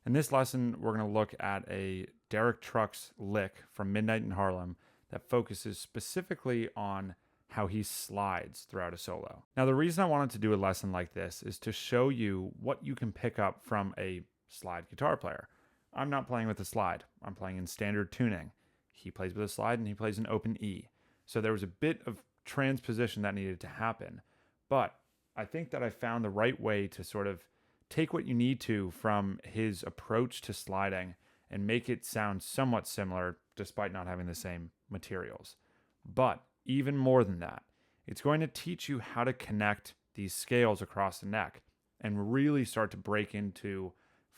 In this lesson, we're going to look at a Derek Trucks lick from Midnight in Harlem that focuses specifically on how he slides throughout a solo. Now, the reason I wanted to do a lesson like this is to show you what you can pick up from a slide guitar player. I'm not playing with a slide. I'm playing in standard tuning. He plays with a slide and he plays an open E. So there was a bit of transposition that needed to happen. But I think that I found the right way to sort of take what you need to from his approach to sliding and make it sound somewhat similar despite not having the same materials. But even more than that, it's going to teach you how to connect these scales across the neck and really start to break into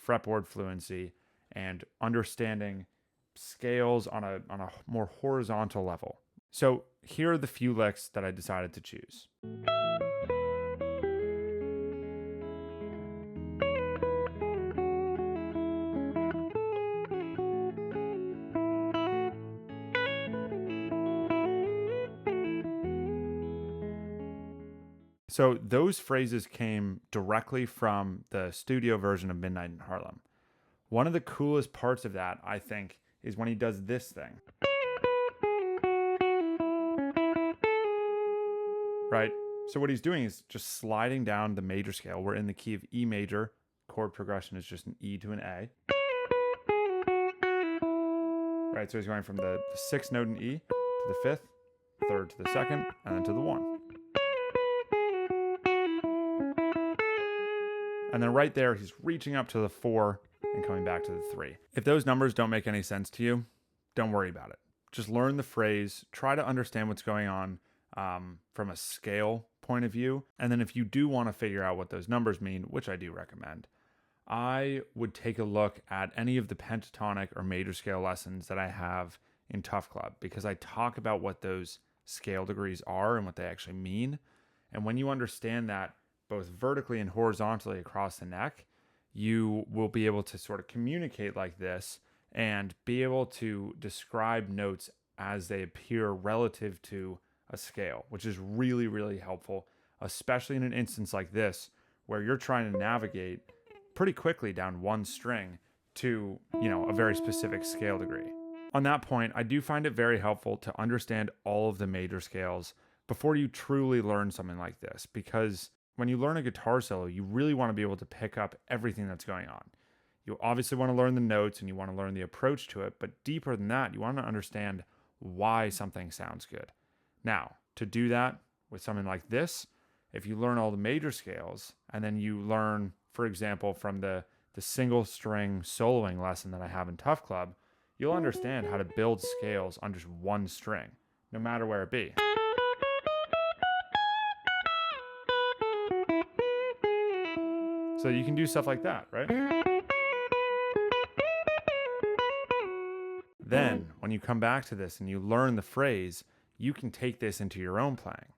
fretboard fluency and understanding scales on a more horizontal level. So here are the few licks that I decided to choose. So those phrases came directly from the studio version of Midnight in Harlem. One of the coolest parts of that, I think, is when he does this thing. Right? So what he's doing is just sliding down the major scale. We're in the key of E major. Chord progression is just an E to an A. Right? So he's going from the sixth note in E to the fifth, third to the second, and then to the one. And then right there, he's reaching up to the 4 and coming back to the 3. If those numbers don't make any sense to you, don't worry about it. Just learn the phrase, try to understand what's going on from a scale point of view. And then if you do want to figure out what those numbers mean, which I do recommend, I would take a look at any of the pentatonic or major scale lessons that I have in Tough Club, because I talk about what those scale degrees are and what they actually mean. And when you understand that, both vertically and horizontally across the neck, you will be able to sort of communicate like this and be able to describe notes as they appear relative to a scale, which is really, really helpful, especially in an instance like this where you're trying to navigate pretty quickly down one string to, a very specific scale degree. On that point, I do find it very helpful to understand all of the major scales before you truly learn something like this, because when you learn a guitar solo, you really want to be able to pick up everything that's going on. You obviously want to learn the notes and you want to learn the approach to it, but deeper than that, you want to understand why something sounds good. Now, to do that with something like this, if you learn all the major scales and then you learn, for example, from the single string soloing lesson that I have in Tough Club, you'll understand how to build scales on just one string, no matter where it be. So you can do stuff like that, right? Then, when you come back to this and you learn the phrase, you can take this into your own playing.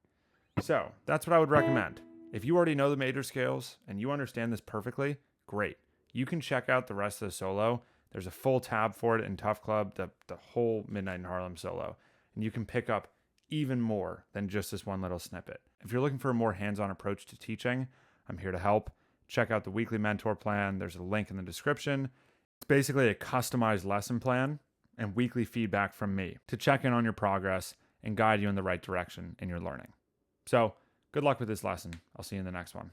So that's what I would recommend. If you already know the major scales and you understand this perfectly, great. You can check out the rest of the solo. There's a full tab for it in Tough Club, the whole Midnight in Harlem solo. And you can pick up even more than just this one little snippet. If you're looking for a more hands-on approach to teaching, I'm here to help. Check out the weekly mentor plan. There's a link in the description. It's basically a customized lesson plan and weekly feedback from me to check in on your progress and guide you in the right direction in your learning. So good luck with this lesson. I'll see you in the next one.